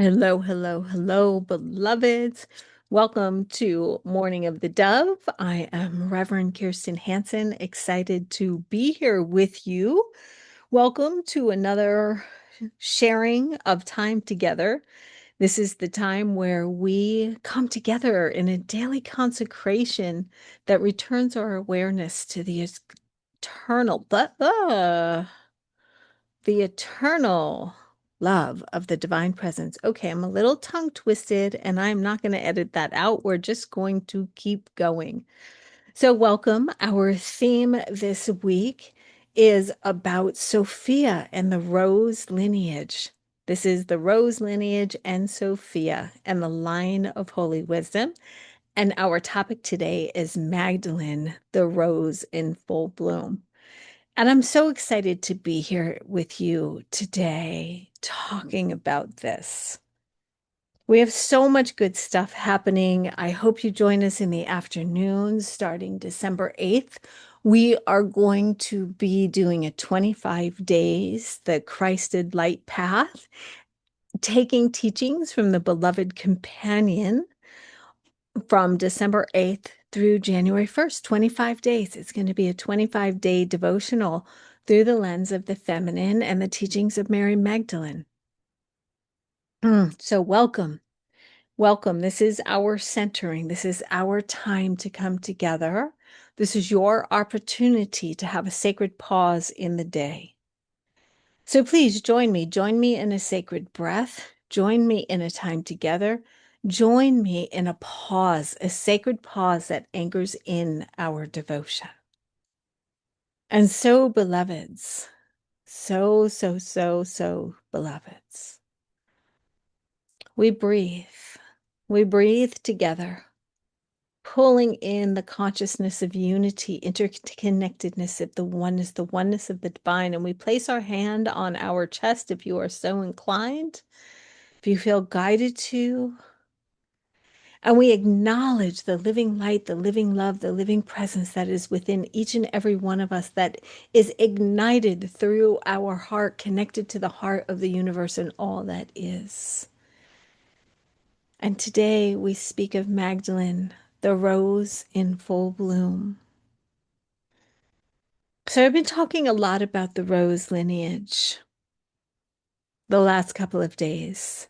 Hello, hello, hello, beloveds. Welcome to Morning of the Dove. I am Reverend Kirstin Hanson, excited to be here with you. Welcome to another sharing of time together. This is the time where we come together in a daily consecration that returns our awareness to eternal, the eternal love of the divine presence. Okay, I'm a little tongue twisted and I'm not going to edit that out. We're just going to keep going. So, welcome. Our theme this week is about Sophia and the rose lineage. This is the rose lineage and Sophia and the line of holy wisdom. And our topic today is Magdalene, the rose in full bloom. And I'm so excited to be here with you today talking about this. We have so much good stuff happening. I hope you join us in the afternoons starting December 8th. We are going to be doing a 25 days, the Christed Light Path, taking teachings from the beloved companion from December 8th through January 1st, 25 days. It's going to be a 25-day devotional through the lens of the feminine and the teachings of Mary Magdalene. So welcome. Welcome. This is our centering. This is our time to come together. This is your opportunity to have a sacred pause in the day. So please join me. Join me in a sacred breath. Join me in a time together. Join me in a pause, a sacred pause that anchors in our devotion. And so, beloveds, so beloveds, we breathe. We breathe together, pulling in the consciousness of unity, interconnectedness of the oneness of the divine. And we place our hand on our chest if you are so inclined, if you feel guided to. And we acknowledge the living light, the living love, the living presence that is within each and every one of us, that is ignited through our heart, connected to the heart of the universe and all that is. And today we speak of Magdalene, the rose in full bloom. So I've been talking a lot about the rose lineage the last couple of days.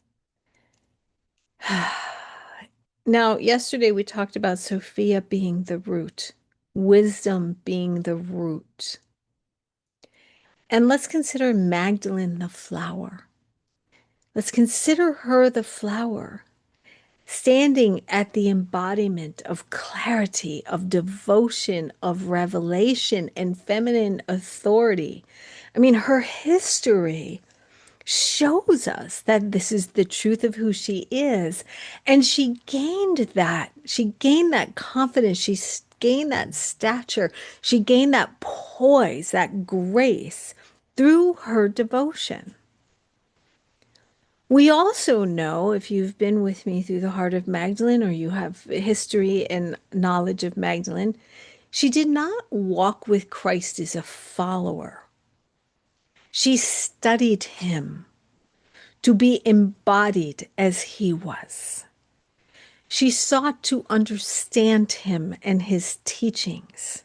Now, yesterday we talked about Sophia being the root, wisdom being the root. And let's consider Magdalene the flower. Let's consider her the flower, standing at the embodiment of clarity, of devotion, of revelation, and feminine authority. I mean, her history shows us that this is the truth of who she is. And she gained that. She gained that confidence. She gained that stature. She gained that poise, that grace through her devotion. We also know, if you've been with me through the heart of Magdalene or you have history and knowledge of Magdalene, she did not walk with Christ as a follower. She studied him to be embodied as he was. She sought to understand him and his teachings.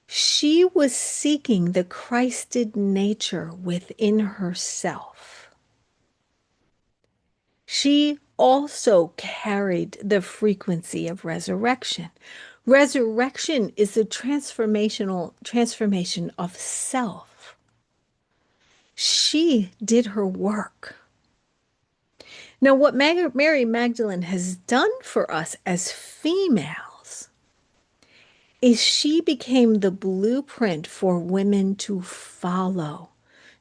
She was seeking the Christed nature within herself. She also carried the frequency of resurrection. Resurrection is the transformation of self. She did her work. Now, what Mary Magdalene has done for us as females is she became the blueprint for women to follow,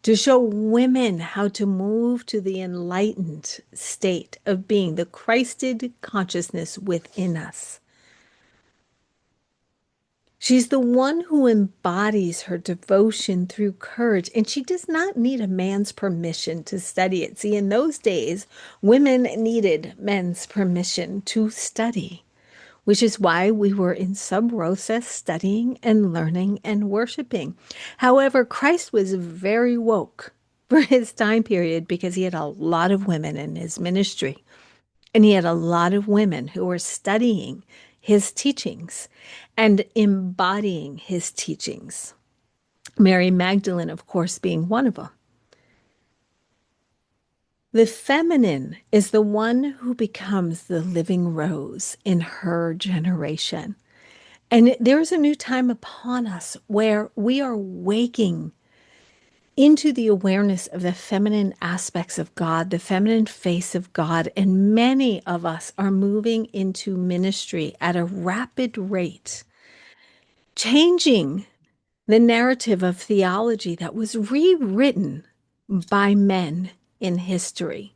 to show women how to move to the enlightened state of being, the Christed consciousness within us. She's the one who embodies her devotion through courage, and she does not need a man's permission to study it. See, in those days, women needed men's permission to study, which is why we were in sub rosa studying and learning and worshiping. However, Christ was very woke for his time period because he had a lot of women in his ministry. And he had a lot of women who were studying his teachings and embodying his teachings. Mary Magdalene, of course, being one of them. The feminine is the one who becomes the living rose in her generation. And there's a new time upon us where we are waking into the awareness of the feminine aspects of God, the feminine face of God. And many of us are moving into ministry at a rapid rate, changing the narrative of theology that was rewritten by men in history.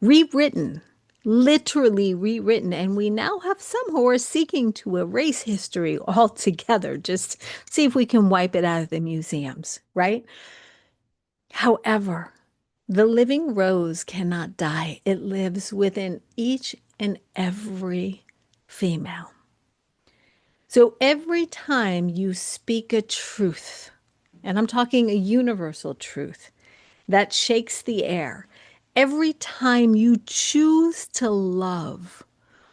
Rewritten, literally rewritten. And we now have some who are seeking to erase history altogether, just see if we can wipe it out of the museums, right? However, the living rose cannot die. It lives within each and every female. So every time you speak a truth, and I'm talking a universal truth that shakes the air, every time you choose to love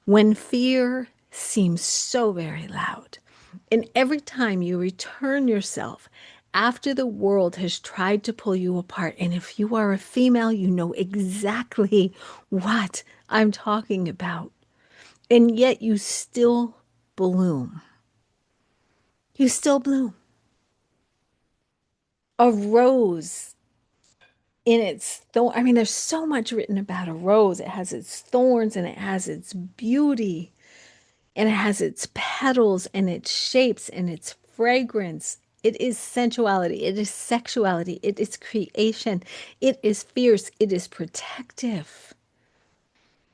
when fear seems so very loud, and every time you return yourself after the world has tried to pull you apart, and if you are a female, you know exactly what I'm talking about, and yet you still bloom. You still bloom. A rose in its thorn. I mean, there's so much written about a rose. It has its thorns and it has its beauty and it has its petals and its shapes and its fragrance. It is sensuality. It is sexuality. It is creation. It is fierce. It is protective.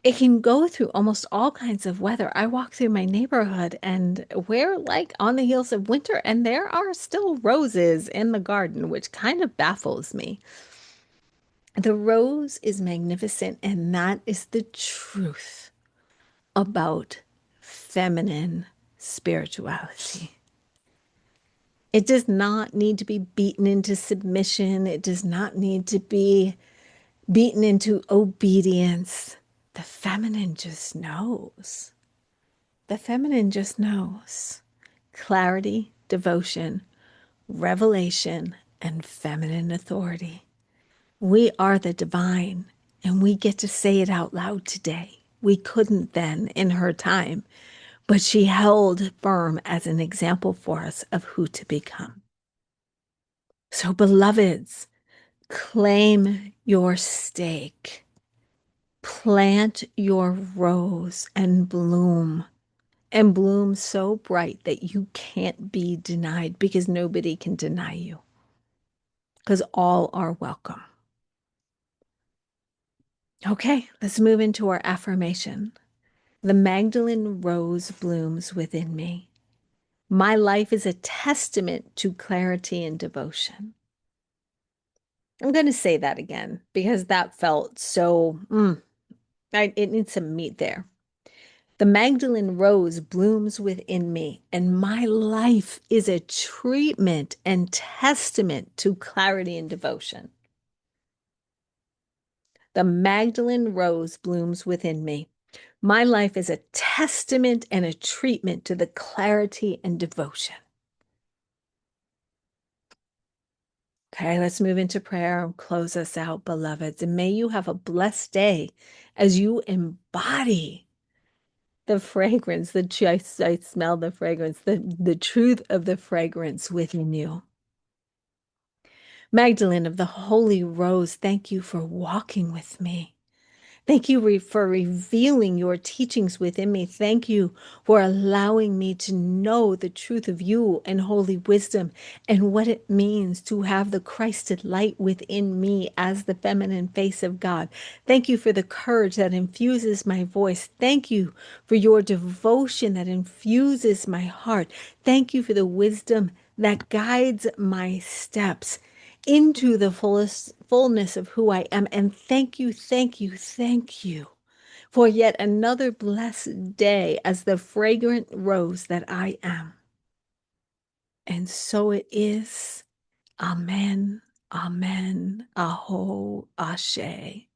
It can go through almost all kinds of weather. I walk through my neighborhood and we're like on the heels of winter, and there are still roses in the garden, which kind of baffles me. The rose is magnificent, and that is the truth about feminine spirituality. It does not need to be beaten into submission. It does not need to be beaten into obedience. The feminine just knows. The feminine just knows. Clarity, devotion, revelation, and feminine authority. We are the divine, and we get to say it out loud today. We couldn't then in her time, but she held firm as an example for us of who to become. So, beloveds, claim your stake, plant your rose and bloom so bright that you can't be denied, because nobody can deny you, because all are welcome. Okay, let's move into our affirmation. The Magdalene rose blooms within me. My life is a testament to clarity and devotion. I'm going to say that again because that felt so, it needs some meat there. The Magdalene rose blooms within me, and my life is a treatment and testament to clarity and devotion. The Magdalene rose blooms within me. My life is a testament and a treatment to the clarity and devotion. Okay, let's move into prayer and close us out, beloveds. And may you have a blessed day as you embody the fragrance, I smell the fragrance, the truth of the fragrance within you. Magdalene of the Holy Rose, thank you for walking with me. Thank you for revealing your teachings within me. Thank you for allowing me to know the truth of you and holy wisdom and what it means to have the Christed light within me as the feminine face of God. Thank you for the courage that infuses my voice. Thank you for your devotion that infuses my heart. Thank you for the wisdom that guides my steps into the fullness of who I am. And thank you, thank you, thank you for yet another blessed day as the fragrant rose that I am. And so it is. Amen. Amen. Aho. Ashe.